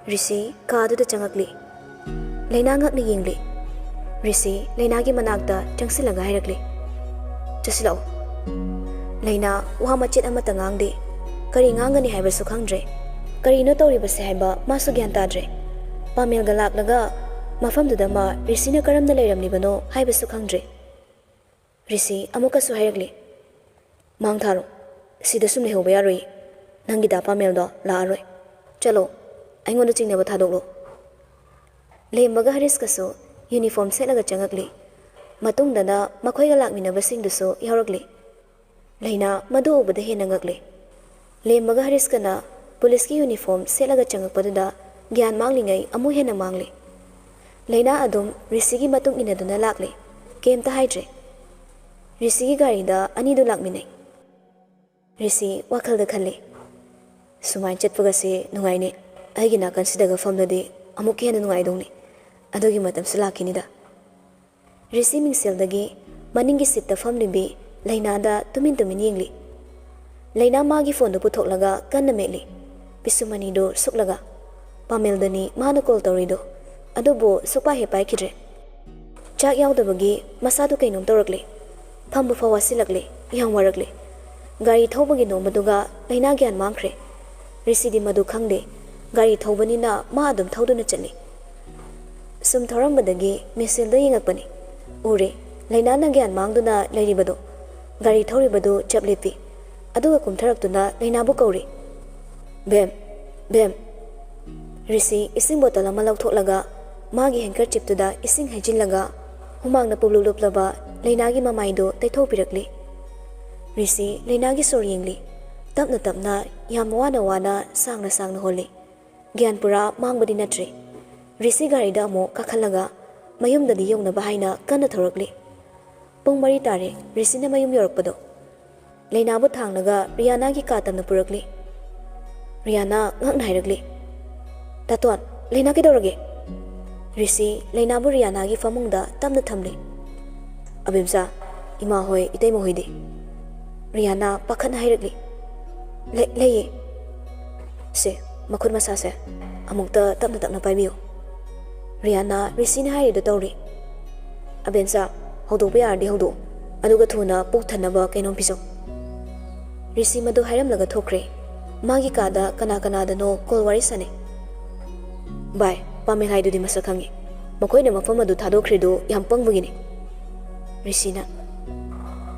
Risi kaduda changakli. Laina ngakni yingli. Risi Lainagi manakta changsilaga hairakli. Chasilao. Laina wa machit amata ngangdi. Kari ngangani haibasu khangdre. Kari no tawribase haiba masu gyan tadre. Pamel galak laga mafamduda ma Risina karamna leiramlibano haibasu khangdre. Risi amukasu hairakli. Mang tharo. Sida sum lehoba yaroi. Nangida pamel do la aroi. Chalo. Aingonda chingnaba thadoklo. Lembaga Haris kaso uniform setlaga changakli. Matungdana makhoi galak minabasingduso yauragli. Laina madu ubada henangakli. Lembaga Haris kana police ki uniform setlaga changakpaduda gyan manglingai amu hena mangli. Laina adum Risigi matung inaduna lakli. Kemta haidre. Risigi garida anidu lakminai. Risi wakhalda khalli. Sumai chatpagase nungaine. Aigi nakan sidaga famladi amuk hena nungaidongni. Adogi matam sulakinida. Risi mingseldagi maningi sitta famlibi Lainada tumin yingli. Laina magi phone puthoklaga kanna meli. Pisumani do suklaga. Pameldani mana call torido. Adobo supa hepai kidre. Chak yaudabagi masadu kainom torakli. Pambu fawasilakli yang warakli. Gari thobagi no maduga Laina gyan mangkhre. Risi di madu khangde. Gari thaubanina ma adum thauduna chali. Sum thorambadagi misil da yingakpani. Ure Laina na gyan mangduna leiribado. Gari thoribado chaplepi. Aduga kumtharaktuna Laina bu kauri. Bem. Risi ising bottle ama lauthoklaga magi handkerchief tuda ising hajinlaga humang na pululuplaba Lainagi mamaido taithopirakli. Risi Lainagi soryingli. Tapna yam wana sangna holi. Gyan pura mangbadi natri. Risi garida mo kakhalaga mayum dadi yong na bahaina kana thorakli. Pung mari tare Risi na mayum yorakpado. Laina bu thangnaga Riana gi katam na purakli. Riana ngak nairagli. Tatuan Laina ki dorage. Risi Laina bu Riana gi famungda tamna thamli. Abimsa ima hoy itay mo hoydi. Riana pakhan hairagli. Leye. Se makhud masase amukta tapna paibiyo. Riana Risina hairido tawri. Abensa hodokpa yardi hodo. Aduga thuna puk thanaba kainom piso. Risi madu hairamlaga thokre. Magi kada kana-kanadano call wari sane. Bye, pamel haidudi masa khangi. Makoina mafam adu thadokrido yam pangbugini. Risina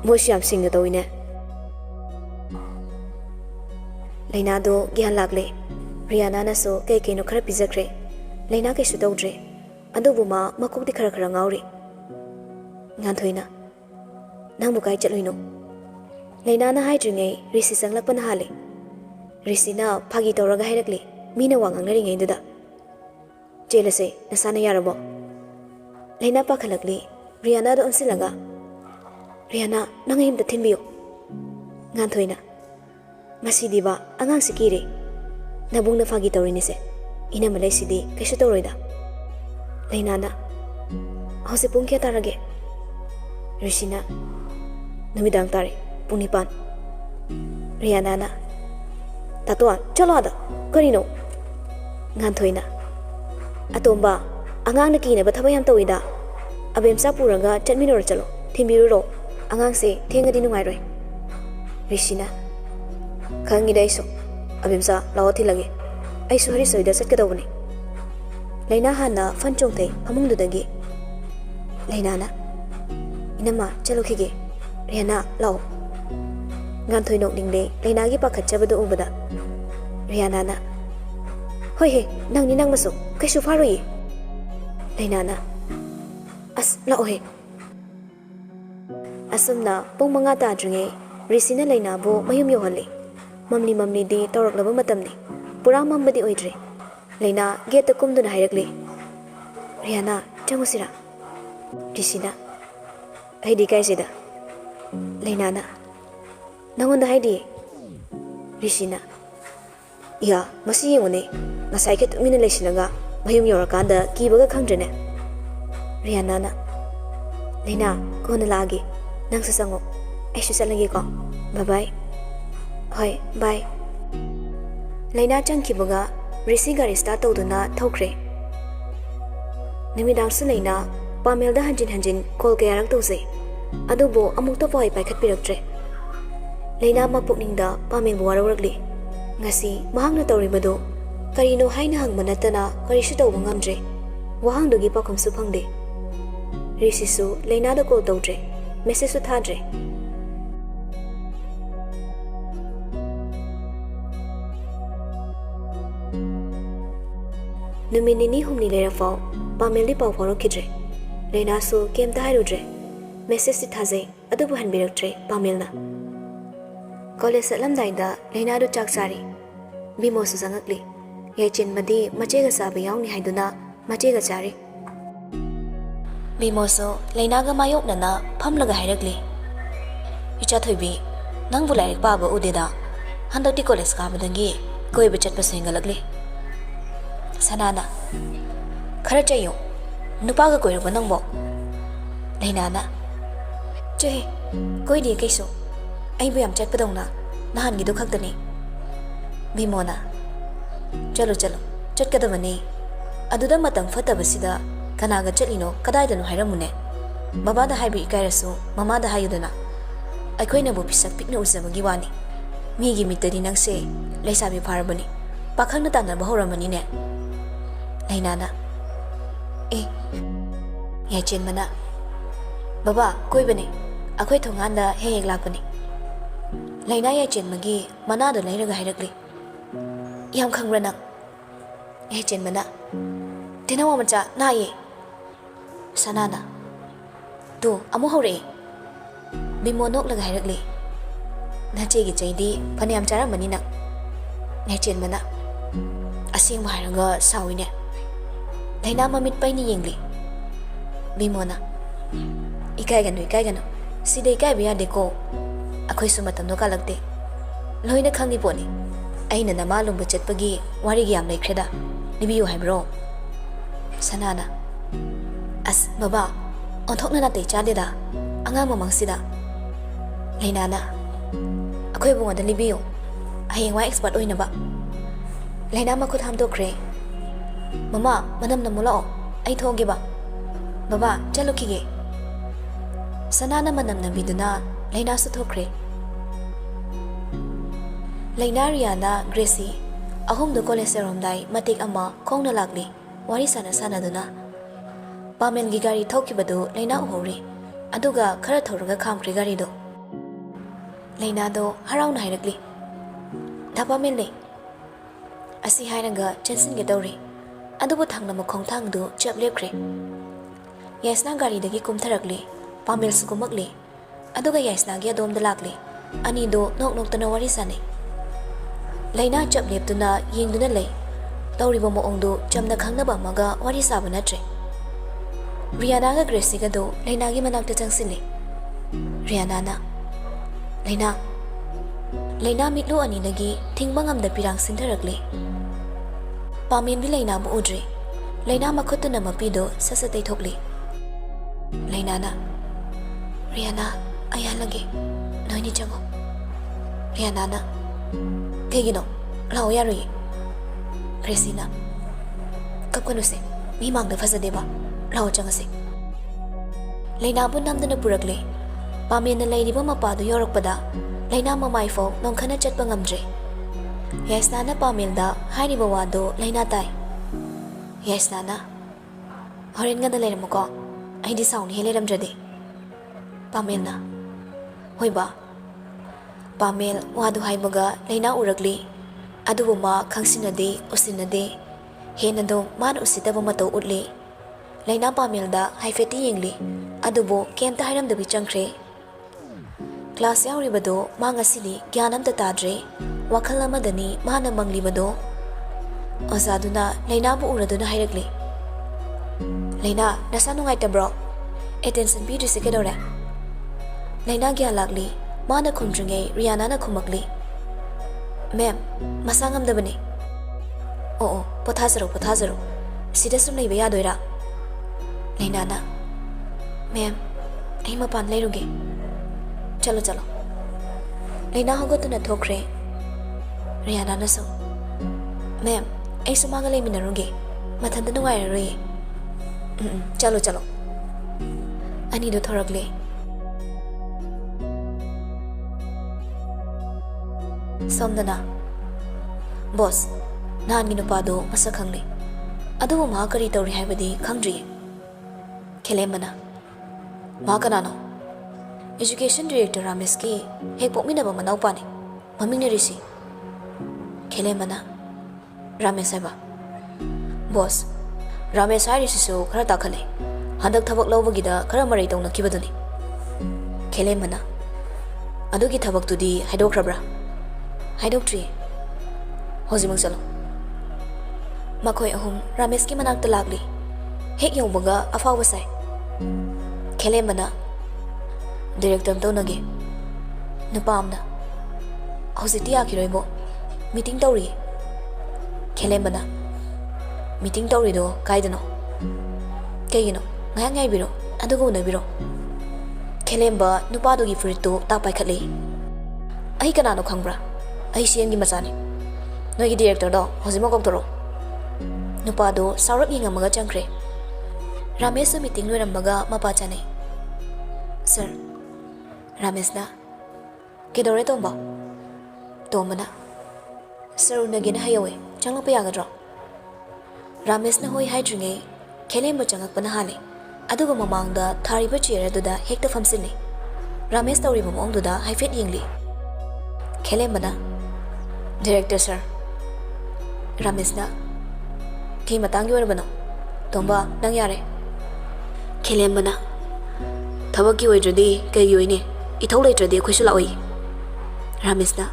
moshi yam singna tawine. Lainado gyan lakle. Riana na so kay no khara pijakre. Laina kay sutawdre. Adubu ma makukdi khara ngauri. Nganthoina. Nang bukai chatloino. Laina na haidringai Risi sanglakpa na hale. Risi na phagi tawraga hairakli. Mina wangang naringai duda. Jelase nasana yarabo. Laina pakhalakli. Riana do onsilaga. Riana nang himta thinbiyo. Nganthoina. Masidi ba angang sikire. Nabung na phagi tawrini se. Ina malay sidi kaisu tawroida. Laina na. Hause pung kya tarage. Risina. Namidang tare. Pung nipan. Riana na. Tatuan. Chalo ada. Karino. Nganthoina. Atomba. Angang nakina ba thabayam tawida. Abemsa puraga chatminor chalo. Thimbiruro. Angang se thenga di nungai roi. Risina. Khangida iso. Abimsa lawati lagi. Ay suhari soida sat kadawani. Laina hana fanchong tay pamungdudagi. Laina na. Inama chalo khige. Riana law. Nganthoy nok dingde Laina gi pakhatchabado ubada. Riana na. Hoi he nang ni nang masuk kaisu faroi. Laina na. As law he. Asumna pung manga ta dringe Risina Laina bo mayum yohali. Mamli di tawraklaba matamni. Pura mambadi oidre. Laina gate kumduna hairakli. Riana changusira. Risina. Haidi kaisida. Laina na. Nangonda haidi. Risina. Ya, masi yengone. Ngasai ke tumina leisilaga mayum yorakanda kibaga khangdrene. Riana na. Laina kona lagi. Nang sasango. Aishu salagi ko. Bye bye. Hoi, bye. Laina changkibaga ꯔꯤꯁꯤ ꯒꯥꯔꯤ start ꯇꯧꯗꯨꯅ ꯊꯧꯈ꯭ꯔꯦ꯫ ꯅꯨꯃꯤꯗꯥꯡꯁꯨ ꯂꯩꯅꯥ ꯄꯥꯃꯦꯜꯗ ꯍꯟꯖꯤꯟ call ꯀꯌꯥꯔꯛ ꯇꯧꯖꯩ, ꯑꯗꯨꯕꯨ ꯑꯃꯨꯛꯇ ꯐꯥꯎ ꯄꯥꯏꯈꯠꯄꯤꯔꯛꯇ꯭ꯔꯦ꯫ ꯂꯩꯅꯥ ꯃꯄꯨꯛꯅꯤꯡꯗ ꯄꯥꯃꯦꯜꯕꯨ ꯋꯥꯔꯧꯔꯛꯂꯤ꯫ ꯉꯁꯤ ꯃꯍꯥꯛꯅ ꯇꯧꯔꯤꯕꯗꯨ ꯀꯔꯤꯅꯣ ꯍꯥꯏꯅ ꯍꯪꯕ ꯅꯠꯇꯅ ꯀꯔꯤꯁꯨ ꯇꯧꯕ ꯉꯝꯗ꯭ꯔꯦ꯫ ꯋꯥꯍꯪꯗꯨꯒꯤ ꯄꯥꯎꯈꯨꯝꯁꯨ ꯐꯪꯗꯦ꯫ ꯔꯤꯁꯤꯁꯨ ꯂꯩꯅꯥꯗ ꯀꯣꯜ ꯇꯧꯗ꯭ꯔꯦ, ꯃꯦꯁꯦꯖꯁꯨ ꯊꯥꯗ꯭ꯔꯦ꯫ ꯅꯨꯃꯤꯠ ꯅꯤꯅꯤ ꯍꯨꯝꯅꯤ ꯂꯩꯔꯐꯥꯎ ꯄꯥꯃꯦꯜꯗꯤ ꯄꯥꯎ ꯐꯥꯎꯔꯛꯈꯤꯗ꯭ꯔꯦ꯫ ꯂꯩꯅꯥꯁꯨ ꯀꯩꯝꯇ ꯍꯥꯏꯔꯨꯗ꯭ꯔꯦ꯫ ꯃꯦꯁꯦꯖꯇꯤ ꯊꯥꯖꯩ, ꯑꯗꯨꯕꯨ ꯍꯟꯕꯤꯔꯛꯇ꯭ꯔꯦ ꯄꯥꯃꯦꯜꯅ꯫ ꯀꯣꯂꯦꯖ ꯆꯠꯂꯝꯗꯥꯏꯗ ꯂꯩꯅꯥꯗꯨ ꯆꯥꯛ ꯆꯥꯔꯤ꯫ ꯕꯤꯃꯣꯁꯨ ꯆꯪꯉꯛꯂꯤ꯫ ꯌꯥꯏꯆꯦꯟꯕꯗꯤ ꯃꯆꯦꯒ ꯆꯥꯕ ꯌꯥꯎꯅꯤ ꯍꯥꯏꯗꯨꯅ ꯃꯆꯦꯒ ꯆꯥꯔꯤ꯫ ꯕꯤꯃꯣꯁꯨ ꯂꯩꯅꯥꯒ ꯃꯥꯌꯣꯛꯅꯅ ꯐꯝꯂꯒ ꯍꯥꯏꯔꯛꯂꯤ, "ꯏꯆꯥꯊꯣꯏꯕꯤ, ꯅꯪꯕꯨ ꯂꯥꯏꯔꯤꯛ ꯄꯥꯕ ꯎꯗꯦꯗ, ꯍꯟꯗꯛꯇꯤ ꯀꯣꯂꯦꯖ ꯀꯥꯕꯗꯒꯤ ꯀꯣꯏꯕ ꯆꯠꯄꯁꯨ ꯍꯦꯟꯒꯠꯂꯛꯂꯤ." ꯁꯅꯥꯅ, "ꯈꯔ ꯆꯩꯌꯨ, ꯅꯨꯄꯥꯒ ꯀꯣꯏꯔꯕ ꯅꯪꯕꯣ?" ꯂꯩꯅꯥꯅ, "ꯆꯣꯍꯦ, ꯀꯣꯏꯗꯦ ꯀꯩꯁꯨ, ꯑꯩꯕꯨ ꯌꯥꯝ ꯆꯠꯄꯗꯧꯅ ꯅꯍꯥꯟꯒꯤꯗꯨ ꯈꯛꯇꯅꯤ." ꯕꯤꯃꯣꯅ, "ꯆꯠꯂꯣ ꯆꯠꯂꯣ, ꯆꯠꯀꯗꯕꯅꯤ. ꯑꯗꯨꯗ ꯃꯇꯝ ꯐꯠꯇꯕꯁꯤꯗ ꯀꯅꯥꯒ ꯆꯠꯂꯤꯅꯣ ꯀꯗꯥꯏꯗꯅꯣ ꯍꯥꯏꯔꯝꯃꯨꯅꯦ. ꯕꯕꯥꯗ ꯍꯥꯏꯕ ꯏꯀꯥꯏꯔꯁꯨ ꯃꯃꯥꯗ ꯍꯥꯏꯌꯨꯗꯅ. ꯑꯩꯈꯣꯏꯅꯕꯨ ꯄꯤꯁꯛ ꯄꯤꯛꯅ ꯎꯖꯕꯒꯤ ꯋꯥꯅꯤ. ꯃꯤꯒꯤ ꯃꯤꯠꯇꯗꯤ ꯅꯪꯁꯦ ꯂꯩꯁꯥꯕꯤ ꯐꯥꯔꯕꯅꯤ, ꯄꯥꯈꯪꯅ ꯇꯥꯟꯅꯕ ꯍꯧꯔꯝꯃꯅꯤꯅꯦ." ꯂꯩꯅꯥꯅ, "ꯑꯦ." ꯌꯥꯏꯆꯦꯟꯕꯅ, "ꯕꯕꯥ, ꯀꯣꯏꯕꯅꯦ, ꯑꯩꯈꯣꯏ ꯊꯣꯡꯒꯥꯟꯗ ꯍꯦꯛ ꯍꯦꯛ ꯂꯥꯛꯄꯅꯤ." ꯂꯩꯅꯥ ꯌꯥꯏꯆꯦꯟꯕꯒꯤ ꯃꯅꯥꯗꯣ ꯂꯩꯔꯒ ꯍꯥꯏꯔꯛꯂꯤ, "ꯌꯥꯝ ꯈꯪꯕ꯭ꯔꯥ ꯅꯪ?" ꯌꯥꯏꯆꯦꯟꯕꯅ, "ꯇꯦꯅꯋꯥ ꯃꯆꯥ, ꯅꯥꯏꯌꯦ." ꯁꯅꯥꯅ, "ꯇꯨ ꯑꯃꯨꯛ ꯍꯧꯔꯛꯑꯦ." ꯕꯤꯃꯣ ꯅꯣꯛꯂꯒ ꯍꯥꯏꯔꯛꯂꯤ, "ꯅꯆꯦꯒꯤ ꯆꯩꯗꯤ ꯐꯅꯌꯥꯝ ꯆꯥꯔꯝꯃꯅꯤ ꯅꯪ." ꯌꯥꯏꯆꯦꯟꯕꯅ, "ꯑꯁꯦꯡꯕ ꯍꯥꯏꯔꯒ ꯁꯥꯎꯏꯅꯦ." ꯂꯩꯅꯥ ꯃꯃꯤꯠ ꯄꯩꯅ ꯌꯦꯡꯂꯤ꯫ ꯕꯤꯃꯣꯅ, "ꯏꯀꯥꯏꯒꯅꯨ ꯏꯀꯥꯏꯒꯅꯨ, ꯁꯤꯗ ꯏꯀꯥꯏꯕ ꯌꯥꯗꯦꯀꯣ. ꯑꯩꯈꯣꯏꯁꯨ ꯃꯇꯝꯗꯣ ꯀꯥꯜꯂꯛꯇꯦ. ꯂꯣꯏꯅ ꯈꯪꯉꯤ ꯄꯣꯠꯅꯤ. ꯑꯩꯅ ꯅꯃꯥ ꯂꯨꯝꯕ ꯆꯠꯄꯒꯤ ꯋꯥꯔꯤꯒ ꯌꯥꯝ ꯂꯩꯈ꯭ꯔꯦꯗ, ꯂꯤꯕꯤꯌꯨ ꯍꯥꯏꯕ꯭ꯔꯣ?" ꯁꯅꯥꯅ, "ꯑꯁ ꯕꯕꯥ, ꯑꯣꯟꯊꯣꯛꯅ ꯅꯥꯇꯩ ꯆꯥꯗꯦꯗ, ꯑꯉꯥꯡ ꯃꯃꯥꯡꯁꯤꯗ." ꯂꯩꯅꯥꯅ, "ꯑꯩꯈꯣꯏ ꯏꯕꯨꯡꯉꯣꯗ ꯂꯤꯕꯤꯌꯨ, ꯍꯌꯦꯡꯋꯥꯏ ꯑꯦꯛꯁꯄꯥꯔꯠ ꯑꯣꯏꯅꯕ." ꯂꯩꯅꯥ ꯃꯈꯨꯠ ꯍꯥꯝꯗꯣꯛꯈ꯭ꯔꯦ꯫ "ꯃꯃꯥ, ꯃꯅꯝ ꯅꯝꯃꯨ ꯂꯥꯛꯑꯣ, ꯑꯩ ꯊꯣꯛꯑꯒꯦꯕ." "ꯕꯕꯥ, ꯆꯠꯂꯨꯈꯤꯒꯦ." ꯁꯅꯥꯅ ꯃꯅꯝ ꯅꯝꯕꯤꯗꯨꯅ ꯂꯩꯅꯥꯁꯨ ꯊꯣꯛꯈ꯭ꯔꯦ꯫ ꯂꯩꯅꯥ, ꯔꯤꯌꯥꯅ, ꯒ꯭ꯔꯦꯁꯤ ꯑꯍꯨꯝꯗꯨ ꯀꯣꯂꯦꯖ ꯌꯧꯔꯝꯗꯥꯏ ꯃꯇꯦꯛ ꯑꯃ ꯈꯣꯡꯅ ꯂꯥꯛꯂꯤ, ꯋꯥꯔꯤ ꯁꯥꯟꯅꯗꯨꯅ꯫ ꯄꯥꯃꯦꯜꯒꯤ ꯒꯥꯔꯤ ꯊꯧꯈꯤꯕꯗꯨ ꯂꯩꯅꯥ ꯎꯍꯧꯔꯤ, ꯑꯗꯨꯒ ꯈꯔ ꯊꯧꯔꯒ ꯈꯥꯝꯈ꯭ꯔꯦ ꯒꯥꯔꯤꯗꯣ꯫ ꯂꯩꯅꯥꯗꯣ ꯍꯔꯥꯎꯅ ꯍꯥꯏꯔꯛꯂꯤ, "ꯗꯥ ꯄꯥꯃꯦꯜꯅꯦ." ꯑꯁꯤ ꯍꯥꯏꯔꯒ ꯆꯦꯟꯁꯤꯟꯒꯦ ꯇꯧꯔꯤ, ꯑꯗꯨꯕꯨ ꯊꯪꯅꯕ ꯈꯣꯡꯊꯥꯡꯗꯨ ꯆꯞ ꯂꯦꯞꯈ꯭ꯔꯦ꯫ ꯌꯥꯏꯁꯅꯥ ꯒꯥꯔꯤꯗꯒꯤ ꯀꯨꯝꯊꯔꯛꯂꯤ, ꯄꯥꯃꯦꯜꯁꯨ ꯀꯨꯝꯃꯛꯂꯤ, ꯑꯗꯨꯒ ꯌꯥꯏꯁꯅꯥꯒꯤ ꯑꯗꯣꯝꯗ ꯂꯥꯛꯂꯤ꯫ ꯑꯅꯤꯗꯨ ꯅꯣꯛ ꯅꯣꯛꯇꯅ ꯋꯥꯔꯤ ꯁꯥꯟꯅꯩ꯫ ꯂꯩꯅꯥ ꯆꯞ ꯂꯦꯞꯇꯨꯅ ꯌꯦꯡꯗꯨꯅ ꯂꯩ꯫ ꯇꯧꯔꯤꯕ ꯃꯑꯣꯡꯗꯨ ꯆꯝꯅ ꯈꯪꯅꯕ ꯑꯃꯒ ꯋꯥꯔꯤ ꯁꯥꯕ ꯅꯠꯇ꯭ꯔꯦ꯫ ꯔꯤꯌꯥꯅꯥꯒ ꯒ꯭ꯔꯦꯁꯤꯒꯗꯨ ꯂꯩꯅꯥꯒꯤ ꯃꯅꯥꯛꯇ ꯆꯪꯁꯤꯜꯂꯤ꯫ ꯔꯤꯌꯥꯅꯥꯅ, "ꯂꯩꯅꯥ." ꯂꯩꯅꯥ ꯃꯤꯠꯂꯨ ꯑꯅꯤꯗꯒꯤ ꯊꯤꯡꯕ ꯉꯝꯗ ꯄꯤꯔꯥꯡ ꯁꯤꯟꯊꯔꯛꯂꯤ꯫ ꯄꯥꯃꯦꯜꯗꯤ ꯂꯩꯅꯥꯕꯨ ꯎꯗ꯭ꯔꯤ꯫ ꯂꯩꯅꯥ ꯃꯈꯨꯠꯇꯨꯅ ꯃꯄꯤꯗꯨ ꯁꯠ ꯁꯠ ꯇꯩꯊꯣꯛꯂꯤ꯫ ꯂꯩꯅꯥꯅ, "ꯔꯤꯌꯥꯅꯥ, ꯑꯩ ꯍꯜꯂꯒꯦ, ꯅꯣꯏꯅꯤ ꯆꯪꯉꯣ." ꯔꯤꯌꯥꯅꯥꯅ, "ꯀꯩꯒꯤꯅꯣ? ꯂꯥꯛꯑꯣ ꯌꯥꯔꯣꯏꯌꯦ." ꯒ꯭ꯔꯦꯁꯤꯅ, "ꯀꯞꯀꯅꯨꯁꯦ, ꯃꯤ ꯃꯥꯡꯗ ꯐꯖꯗꯦꯕ, ꯂꯥꯛꯑꯣ ꯆꯪꯉꯁꯦ." ꯂꯩꯅꯥꯕꯨ ꯅꯝꯗꯨꯅ ꯄꯨꯔꯛꯂꯤ꯫ ꯄꯥꯃꯦꯜꯅ ꯂꯩꯔꯤꯕ ꯃꯄꯥꯗꯨ ꯌꯧꯔꯛꯄꯗ ꯂꯩꯅꯥ ꯃꯃꯥꯏꯐꯥꯎ ꯅꯣꯟꯈꯠꯅ ꯆꯠꯄ ꯉꯝꯗ꯭ꯔꯦ꯫ ꯌꯥꯏꯁꯅꯥꯅ ꯄꯥꯃꯦꯜꯗ ꯍꯥꯏꯔꯤꯕ ꯋꯥꯗꯨ ꯂꯩꯅꯥ ꯇꯥꯏ꯫ ꯌꯥꯏꯁꯅꯥꯅ, "ꯍꯣꯔꯦꯟ ꯉꯟꯅ ꯂꯩꯔꯝꯃꯨꯀꯣ, ꯑꯩꯗꯤ ꯁꯥꯎꯅꯤꯍꯦ ꯂꯩꯔꯝꯗ꯭ꯔꯗꯤ." ꯄꯥꯃꯦꯜꯅ, "ꯍꯣꯏ ꯕꯥ." ꯄꯥꯃꯦꯜ ꯋꯥꯗꯨ ꯍꯥꯏꯕꯒ ꯂꯩꯅꯥ ꯎꯔꯛꯂꯤ, ꯑꯗꯨꯕꯨ ꯃꯥ ꯈꯪꯁꯤꯟꯅꯗꯦ, ꯎꯁꯤꯟꯅꯗꯦ, ꯍꯦꯟꯅꯗꯨꯝ ꯃꯥꯅ ꯎꯁꯤꯠꯇꯕ ꯃꯇꯧ ꯎꯠꯂꯤ꯫ ꯂꯩꯅꯥ ꯄꯥꯃꯦꯜꯗ ꯍꯥꯏꯐꯦꯠꯇꯤ ꯌꯦꯡꯂꯤ, ꯑꯗꯨꯕꯨ ꯀꯩꯝꯇ ꯍꯥꯏꯔꯝꯗꯕꯤ ꯆꯪꯈ꯭ꯔꯦ꯫ ꯀ꯭ꯂꯥꯁ ꯌꯥꯎꯔꯤꯕꯗꯨ ꯃꯥ ꯉꯁꯤꯗꯤ ꯒ꯭ꯌꯥꯟ ꯑꯝꯇ ꯇꯥꯗ꯭ꯔꯦ, ꯋꯥꯈꯜ ꯑꯃꯗꯅꯤ ꯃꯥꯅ ꯃꯪꯂꯤꯕꯗꯣ꯫ ꯑꯣꯖꯥꯗꯨꯅ ꯂꯩꯅꯥꯕꯨ ꯎꯔꯗꯨꯅ ꯍꯥꯏꯔꯛꯂꯤ, "ꯂꯩꯅꯥ, ꯅꯁꯥ ꯅꯨꯡꯉꯥꯏꯇꯕ꯭ꯔꯣ? ꯑꯦꯇꯦꯟꯁꯟ ꯄꯤꯗ꯭ꯔꯤꯁꯦ ꯀꯩꯗꯧꯔꯦ?" ꯂꯩꯅꯥ ꯒ꯭ꯌꯥꯟ ꯂꯥꯛꯂꯤ꯫ ꯃꯥꯅ ꯈꯨꯝꯗ꯭ꯔꯤꯉꯩ ꯔꯤꯌꯥꯅꯥꯅ ꯈꯨꯝꯃꯛꯂꯤ, "ꯃꯦꯝ, ꯃꯁꯥ ꯉꯝꯗꯕꯅꯤ." "ꯑꯣ, ꯄꯣꯊꯥꯖꯔꯣ ꯄꯣꯊꯥꯖꯔꯣ, ꯁꯤꯗ ꯁꯨꯝ ꯂꯩꯕ ꯌꯥꯗꯣꯏꯔꯥ?" ꯂꯩꯅꯥꯅ, "ꯃꯦꯝ, ꯑꯩ ꯃꯄꯥꯟ ꯂꯩꯔꯨꯒꯦ." "ꯆꯠꯂꯣ ꯆꯠꯂꯣ." ꯂꯩꯅꯥ ꯍꯧꯒꯠꯇꯨꯅ ꯊꯣꯛꯈ꯭ꯔꯦ꯫ ꯔꯤꯌꯥꯅꯥꯅꯁꯨ, "ꯃꯦꯝ, ꯑꯩꯁꯨ ꯃꯥꯒ ꯂꯩꯃꯤꯟꯅꯔꯨꯒꯦ ꯃꯊꯟꯇ ꯅꯨꯡꯉꯥꯏꯔꯔꯣꯏꯌꯦ ꯆꯠꯂꯣ ꯆꯠꯂꯣ ꯑꯅꯤꯗꯣ ꯊꯣꯔꯛꯂꯦ ꯁꯣꯝꯗꯅ ꯕꯣꯁ ꯅꯍꯥꯟꯒꯤ ꯅꯨꯄꯥꯗꯣ ꯃꯁꯛ ꯈꯪꯂꯦ ꯑꯗꯨꯕꯨ ꯃꯥ ꯀꯔꯤ ꯇꯧꯔꯤ ꯍꯥꯏꯕꯗꯤ ꯈꯪꯗ꯭ꯔꯤꯌꯦ ꯈꯦꯂꯦꯝꯕꯅ ꯃꯥ ꯀꯅꯥꯅꯣ एजुकेशन डायरेक्टर रामेश की हेक पोकमिनबा मनाउपानी ममिंग रिसी खेलेमना रामेश हैबा बॉस रामेश हारिसिसु खरा ताखले हंदक थबक लौबगिदा खरा मरै तौनखिबदुनी खेलेमना अदुगी थबकतुदी हाइदोख्रब्रा हाइदोक्ट्री होजिमुक चलो मखोय अहुम रामेश की मनाक्ता लागली हेक यौबगा अफावबा साइ खेलेमना डायरेक्टर तौनगे नुपामना हौजिकती आखिरोइबो मीटिंग तौरी खेलेमबना मीटिंग तौरीदो काइदनो कईगिनो ngayak ngaibiro adugo unabiro खेलेमबा नुपादोगी फुरितो तापाइखले आई कनानो खंगब्रा आई सीएम की मचाने नोगी डायरेक्टर दो हौजिमो कौतरो नुपादो साउरक यिंगमगा चंख्रे रामेश मीटिंग लोइरमबगा मपा चाने सर रामेशना केदौरे तोंबा तोंबना सर उनगेन हायवे चंगलप यागद्रो रामेशना होय हाइड्रिंगे खेलेमबा चंगकपना हाले अदुगा ममांगदा थारिबा चेयर अदुदा हेक्ता फमसिने रामेश तौरिबा मोंगदुदा हाइफेट यिंगली खेलेमबना डायरेक्टर सर रामेशना के मतांगी ओरबनो तोंबा नंग यारे खेलेमबना थबकी ओइद्रदी कई ओइने इथौ लेट्रदी अखोइसु लाओइ रामेशना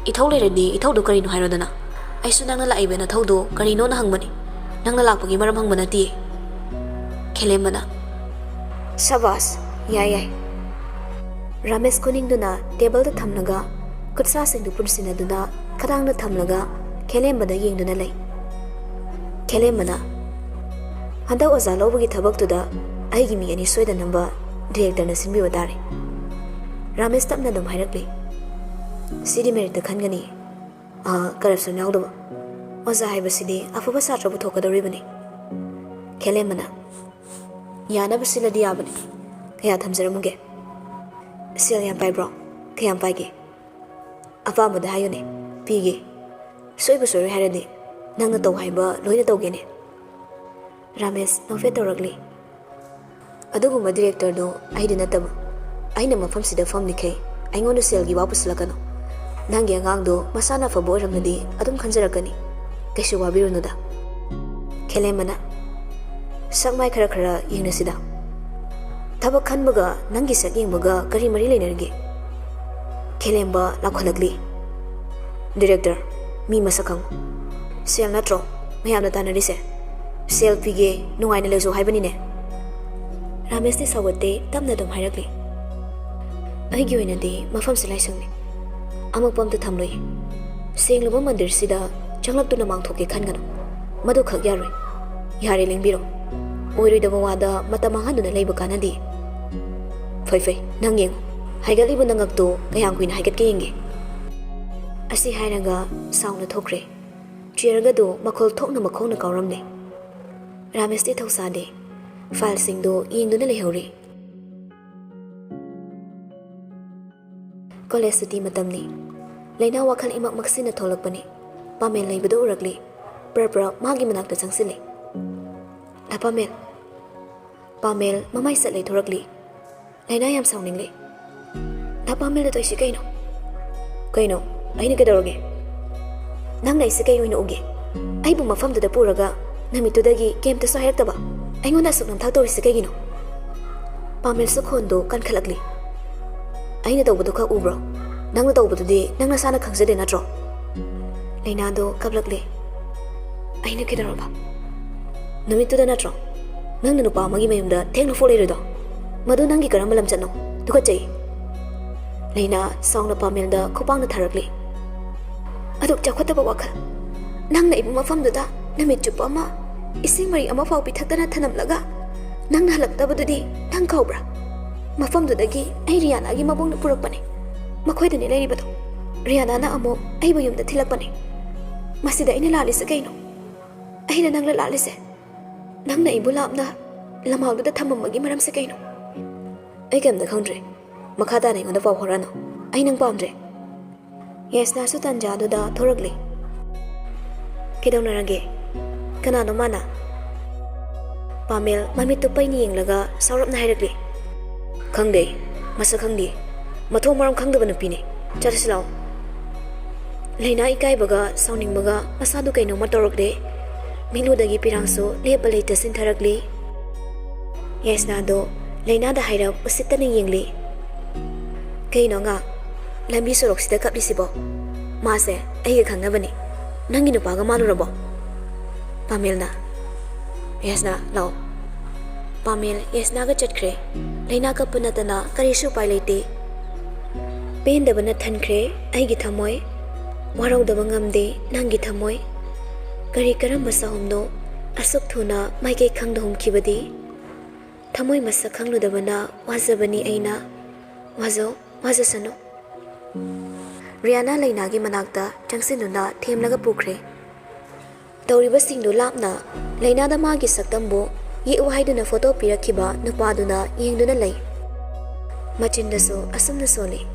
इथौ लेरदी इथौदो करिनो हाइरोदना आइसु नंगना लाइबेना थौदो करिनो ना हंगबनी नंगना लाकपगी मरम हंगबना ती खेलेमबना शाबाश याय याय रामेश कोनिंगदुना टेबल दा थमनगा कुत्सा सिंदु पुनसिनदुना खदांगदा थमलगा खेलेमबदा येंगदुना लै खेलेमबना हंदा ओजा लौबगी थबकतुदा आइगी मी अनि सोइदनबा डायरेक्टरना सिनबिबा तारे रामेश तपना दम हाइरकले सिदी मेरिट खनगनी करप्शन यावदबा ओजा हाइबसिदी अफबा सात्र पुथोकदौरिबनी खेलेमबना यानब सिलदी याबनी कया थमजरमुगे सिल याम पाइब्रो कयाम पाइगे अपामदा हायोने पीगे सोइबा सोइरे हाइरदी नंगना तौ हाइबा लोइना तौगेने रामेश नोफे तौरकली अदुगुम डायरेक्टर दो आइदि नतब आइना मफमसिदा फमनिखै आइंगोंदा सेलगी वापसलकनो नंगे अंगांगदो मसाना फबो ओइरमनदी अदुम खंजरकनी कैसु वाबिरुनुदा खेलेमबना सकमाय खरा खरा यिंगनसिदा थबक खनबगा नंगी सक यिंगबगा करी मरी लेनरगे खेलेमबा लाखलगली डायरेक्टर मी मसखंग सेल नत्रो मयामना तानरिसे सेल पीगे नुंगाइना लेजो हाइबनिने रामेश ने सावते तमना दम हाइरकली अहिगी ओइनदी मफम से लाइसंगनी अमकपम त थमलोय सेंगलबा मंदिर सिदा चंगलक्तुना मांगथोके खनगनो मदु खक यारोय यारे लेंबिरो ओइरोइदबा वादा मतम मांगदुना लेबा कानदी फै फै नंग येंग हाइगलिबा नंगक्तो कयाम कुइन हाइगतके येंगे असी हाइरगा साउना थोखरे चेयरगदो मखोल थोकना मखोना कावरमने रामेश ते थौसादे फाइल सिंगदो येंगदुना लेहौरे कॉलेज सुटी मतमनी लेना वाखल इमक मक्सिना थोलकपने पामेल लेबदो उरकले प्रप्र मागी मनाक्ता चंगसिले पामेल पामेल ममाई सले थोरकली लेना याम साउनिंगले पामेल तो इसे कइनो कइनो आइना केदौरगे नंगना इसे कइ ओइना उगे आइबु मफमदुदा पुरगा नमितुदगी केमता सो हाइरक्तबा आइंगोंदा सुक नमथा तौरिसे कइगिनो पामेल सुखोंदो कनखलकली आइना तौबदो खक उब्रो नंगना तौबदुदि नंगना साना खंगजदे नत्रो लेनादो कबलकले आइना केदौरबा नमितुदा नत्रो नंगना नुपा अमगी मयुमदा थेंगना फोलेरदो मदु नंगी करम लमचनो तुकचै लेना साउना पामेलदा खुपांगना थारकले अदुक चखतबा वाखल नंगना इबु मफमदुदा नमित चुप्पा अमा इसिंग मरी अमा फाउ पिथक्तना थनमलगा नंगना हलक्तबदुदि नंग खाउब्रा मफमदुदगी आई रियानागी मबुंगना पुरकपने मखोइदनि लेरिबदो रियानाना Amo आइबु युमदा थिलकपने Masida ina lalise kaino. Aina nang lalise. Nang na ibu lapna lamaudu da thamamagi maram se kaino. Ai kamda khangdre. Makhada nei ngonda paw horano. Ai nang pamdre. Yes na su tanja du da thoragli. Kedawnarage. Kanano mana. Pamel mami tu pai ni yenglaga saurap na hairagli. Khangde. Masa khangdi. Mathong maram khangdaba nupi ne. Charasilao. Laina ikai baga sauning baga masadu kaino matorokde. Miludagi pirangso lepalei tasin tharagli. Yes na do Laina da hairap usita ning yengli. Kaino nga lambi sorok sida kapli sibo. Mase ai khangnabani. Nangi nupaga malurabo. Pamel na. Yes na lao. Pamel yes na ga chatkre. Laina ka punatana karisu pai leite. Pen da bana thankre ai gi thamoy. Warau da bangamde nangi thamoy. Kari karam basa homno asuk thuna mai kai khang da hom khibadi. Thamoy masa khanglu da bana wazabani aina. Wazo sano. Rihanna Laina gi manakta changsinuna themlaga pukre. Tauriba singdu lapna Laina da magi saktambo yi uhaiduna photo pirakhiba nupaduna yengduna lay. Machindaso asumna soli.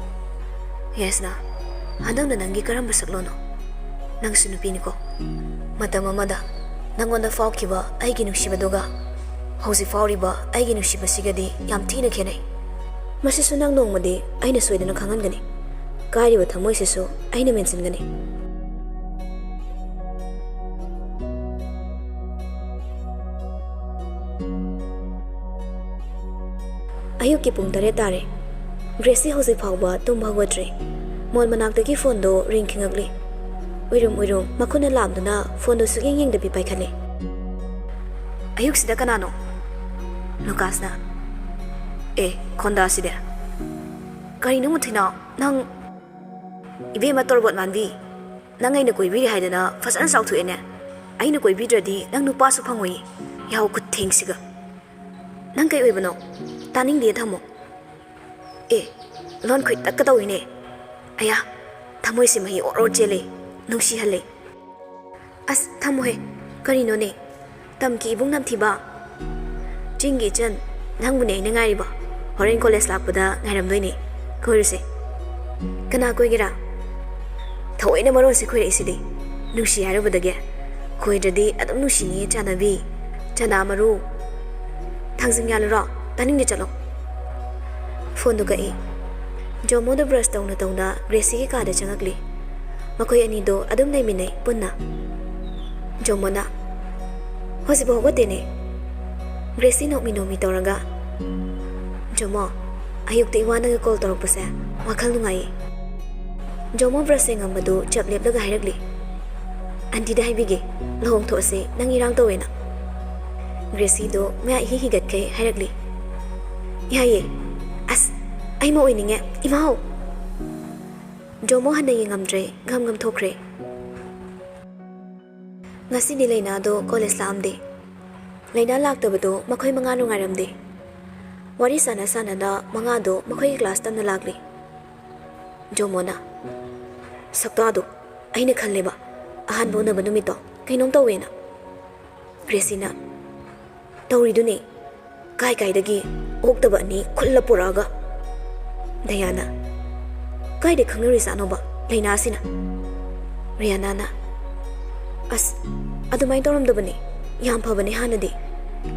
Yes na. Handang na nangi karamba saklono. Nang sunupini ko. Matam amada nangonda fawkiba aigi nungsibaduga. Hausi fawriba aigi nungsibasigadi yam thina khenai. Masisu nang nongmadi aina soidana khangangani. Kariba thamoisisu aina mensingani. Ayuki pung tare tare. Gracie hausi phawba tumba hawatre. Mol manaktagi phone do ring khingagli. Uirum makuna lamduna phone do sugeng yeng da bi paikhale. Ayuk sida kanano. Lucas na. Konda sida. Kari nu muthina nang ibe matorbot manbi. Nang aina koi biri haidana fasan sauthu ene. Aina koi bidradi nang nupa su phangoi. Yaw kut thengsiga. Nang kai oibano. Taning dia thamo. Lon khoi takka ine. Aya, thamoi si mahi oro chele. Nungsi hale. As thamo he. Kari no ne. Tamki ibung nam thiba. Jingi chan. Nang bune ina ngari ba. Horen college lakpada ngairam doi ne. Koiruse. Kana koi gira. Thawai na maro si khoi isidi. Nungsi haro badage. Khoi jadi adam nungsi ni chanabi. Chana maru. Thangsing yalura. Taning de chalo. Phone do kai. Jomo da brush tauna Gracie ki kada changakli. Makoi ani do adum nei minai punna. Jomo na. Hosibo hogote ne. Gracie no mi toraga. Jomo ayuk te iwana ga call torok pasa. Wakhal nungai. Jomo brushing amadu chap lep laga hairagli. Anti da haibige lohong tho se nang irang tawena. Gracie do maya hi gat kai hairagli. Yaye. As ai mo oininge imao. Jomo hana yengamdre gam thokre. Ngasi ni Laina do college lamde. Laina laktabado makhoi manga nu ngairamde. Wari sana da manga do makhoi class tamna lagli. Jomo na. Sakta do aina khalleba. Ahan bona banumito kainom tawena. Gracie na. Tawridune. Kai dagi oktaba ni khulla puraga. Diana. Kai de khangnari sanoba Laina sina. Rihanna na. As adumai toram dabani. Yam phabani hanadi.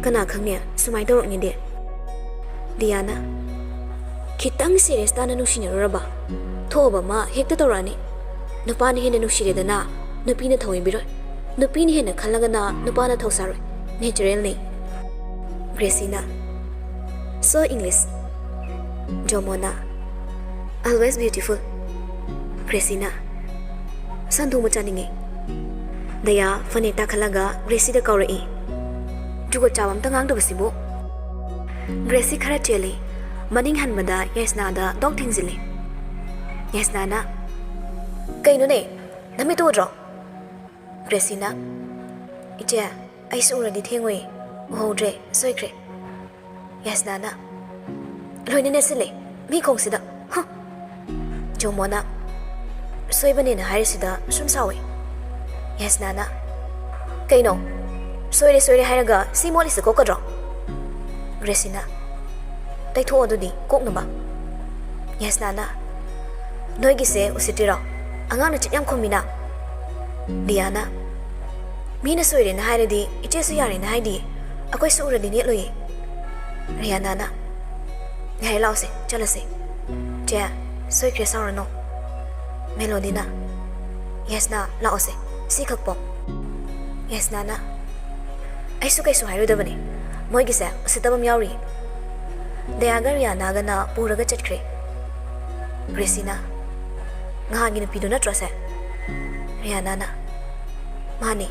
Kana khangnya sumai torok ni de. Diana. Kitang serious ta na nungsinaraba. Thoba ma hekta torani. Nupa ni hena nungsire na. Nupi na thawin biroi. Nupi ni hena khallaga na nupa na thawsaroi. Natural ni. Gracie na. So English. Jomona. Always beautiful. Gracie na. Sandu machaninge. Daya faneta khalaga Gracie da kaurai. Jugo chawam tangang da basibo. Gracie khara chele. Maning hanbada Yesna da dog thingzile. Yesna na. Kaino ne? Nami to dro. Gracie na. Iche ai su uradi thengoi. Hodre soikre. Yesna na. Loine nesile. Mi kongsida. Huh. Jomona. Soibane na harisida sum sawi. Yes Nana Kaino Soire haraga Simoli se kokadro Gresina Tai tho adudi koknaba Yes Nana Noigi se usitiro Angana chityam khomina Diana Mina soire na hairadi iche su yari na haidi Akoi su uradi net loyi Rihanna na Yari lao se chala se Che soi kre saura no Melody na Yes na lao se si khak po Yes Nana Ai su kai su hairu da bane Moi gi se usitabam yauri Dayaga Rihanna ga na puraga chatkre Gresina Ngahangi na pido na trose Rihanna na Mani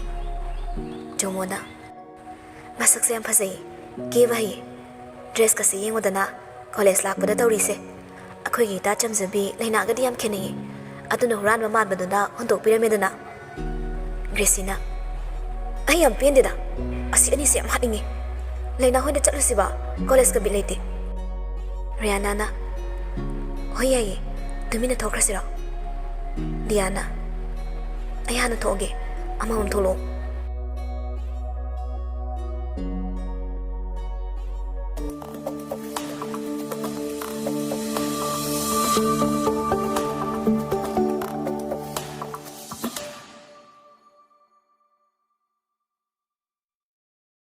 Jomona Masak se yam phasai Ke wahi Dress ka se yengodana College lakpada tawri se Akhoi gi ta chamzabi laina ga diam kheni Aduna huran ma man baduna hondok piramidana Gresina Ai yam pendida Asi ani se yam hatingi Laina hoida chatlusiba college ka bilete Rihanna na Hoyai Tumina thokrasira Diana Ayana thoge Amam tholo Thank you.